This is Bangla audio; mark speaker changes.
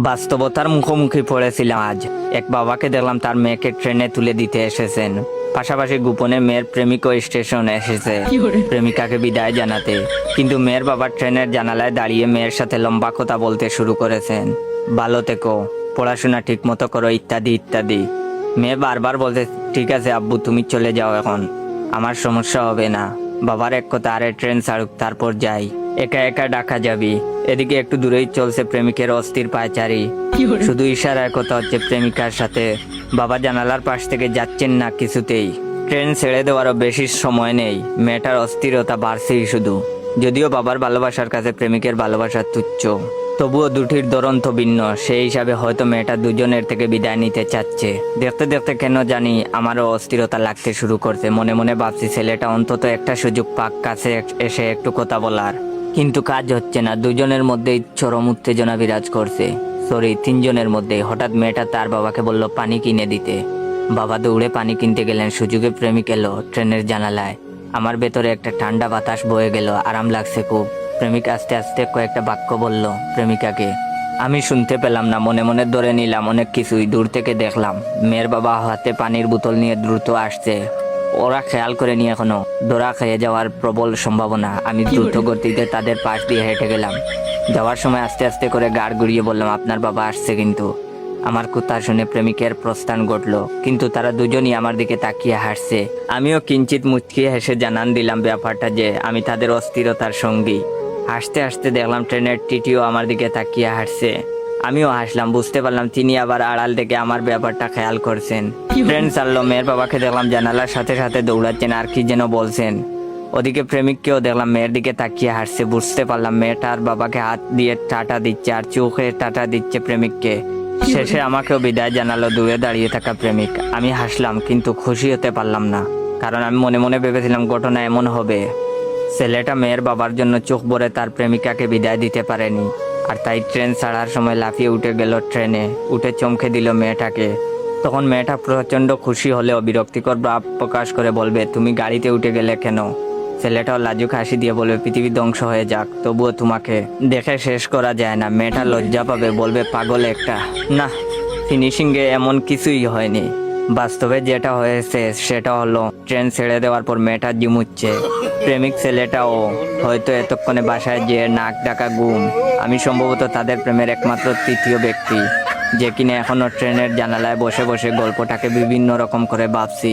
Speaker 1: বাস্তবতার মুখোমুখি পড়েছিলাম আজ। এক বাবাকে দেখলাম তার মেয়েকে ট্রেনে তুলে দিতে এসেছেন, পাশাপাশি গোপনে মেয়ের প্রেমিকও স্টেশনে এসেছে প্রেমিকাকে বিদায় জানাতে। কিন্তু মেয়ের বাবা ট্রেনের জানালায় দাঁড়িয়ে মেয়ের সাথে লম্বা কথা বলতে শুরু করেছেন, ভালো থেকো, পড়াশোনা ঠিক মতো করো, ইত্যাদি ইত্যাদি। মেয়ে বারবার বলতে, ঠিক আছে আব্বু তুমি চলে যাও, এখন আমার সমস্যা হবে না। বাবার এক কথা, আরে ট্রেন ছাড়ুক তারপর যাই, একা একা ঢাকা যাবি। এদিকে একটু দূরেই চলছে প্রেমিকের অস্থির পায়চারি, শুধু ইশারায় কথা হচ্ছে প্রেমিকার সাথে। বাবা জানালার পাশ থেকে যাচ্ছেন না কিছুতেই। ট্রেন ছেড়ে দেওয়ারও বেশি সময় নেই, মেয়েটার অস্থিরতা বাড়ছেই শুধু। যদিও বাবার ভালোবাসার কাছে প্রেমিকের ভালোবাসা তুচ্ছ, তবুও দুটির ধরন তো ভিন্ন। সেই হিসাবে হয়তো মেয়েটা দুজনের থেকে বিদায় নিতে চাচ্ছে। দেখতে দেখতে কেন জানি আমারও অস্থিরতা লাগতে শুরু করছে। মনে মনে ভাবছি ছেলেটা অন্তত একটা সুযোগ পাক কাছে এসে একটু কথা বলার, কিন্তু কাজ হচ্ছে না। দুজনের মধ্যেই চরম উত্তেজনা বিরাজ করছে, তিনজনের মধ্যে। হঠাৎ মেয়েটা তার বাবাকে বলল পানি কিনে দিতে। বাবা দৌড়ে পানি কিনতে গেলেন, সুযোগে প্রেমিক এলো ট্রেনের জানালায়। আমার ভেতরে একটা ঠান্ডা বাতাস বয়ে গেল, আরাম লাগছে খুব। প্রেমিক আস্তে আস্তে কয়েকটা বাক্য বলল প্রেমিকাকে, আমি শুনতে পেলাম না, মনে মনে ধরে নিলাম অনেক কিছুই। দূর থেকে দেখলাম মেয়ের বাবা হাতে পানির বোতল নিয়ে দ্রুত আসছে। ওরা খেয়াল করেনি এখনো, ধরা খেয়ে যাওয়ার প্রবল সম্ভাবনা। আমি দ্রুত গতিতে তাদের পাশ দিয়ে হেঁটে গেলাম। যাওয়ার সময় আস্তে আস্তে করে গাড় ঘুরিয়ে বললাম, আপনার বাবা আসছে কিন্তু। আমার কথা শুনে প্রেমিকের প্রস্থান ঘটলো, কিন্তু তারা দুজনই আমার দিকে তাকিয়ে হাসছে। আমিও কিঞ্চিত মুচকিয়ে হেসে জানান দিলাম ব্যাপারটা যে আমি তাদের অস্থিরতার সঙ্গী। হাসতে হাসতে দেখলাম ট্রেনের টিটিও আমার দিকে তাকিয়ে হাসছে। আমিও হাসলাম, বুঝতে পারলাম তিনি আবার আড়াল থেকে আমার ব্যাপারটা খেয়াল করছেন। ট্রেন ছাড়লো, মেয়ের বাবাকে দেখলাম জানালার সাথে সাথে দৌড়াচ্ছেন, আর কি যেন বলছেন। ওদিকে প্রেমিককেও দেখলাম মেয়ের দিকে তাকিয়ে হাসছে। বুঝতে পারলাম মেয়েটার বাবাকে হাত দিয়ে টাটা দিচ্ছে আর চোখে টাটা দিচ্ছে প্রেমিককে। শেষে আমাকেও বিদায় জানালো দূরে দাঁড়িয়ে থাকা প্রেমিক। আমি হাসলাম, কিন্তু খুশি হতে পারলাম না, কারণ আমি মনে মনে ভেবেছিলাম ঘটনা এমন হবে। ছেলেটা মেয়ের বাবার জন্য চোখ ভরে তার প্রেমিকাকে বিদায় দিতে পারেনি, আর তাই ট্রেন ছাড়ার সময় লাফিয়ে উঠে গেল ট্রেনে, উঠে চমকে দিল মেয়েটাকে। তখন মেয়েটা প্রচন্ড খুশি হলেও বিরক্তিকর ভাব প্রকাশ করে বলবে, তুমি গাড়িতে উঠে গেলে কেন? ছেলেটাও লাজুক হাসি দিয়ে বলবে, পৃথিবী ধ্বংস হয়ে যাক, তবুও তোমাকে দেখে শেষ করা যায় না। মেয়েটা লজ্জা পাবে, বলবে পাগল একটা। না, ফিনিশিংয়ে এমন কিছুই হয়নি। বাস্তবে যেটা হয়েছে সেটা হলো, ট্রেন ছেড়ে দেওয়ার পর মেয়েটা জিমুচ্ছে। প্রেমিক ছেলেটাও হয়তো এতক্ষণে বাসায় যেয়ে নাক ডাকা ঘুম। আমি সম্ভবত তাদের প্রেমের একমাত্র তৃতীয় ব্যক্তি, যে কিনা এখনো ট্রেনের জানালায় বসে বসে গল্পটাকে বিভিন্ন রকম করে ভাবছি।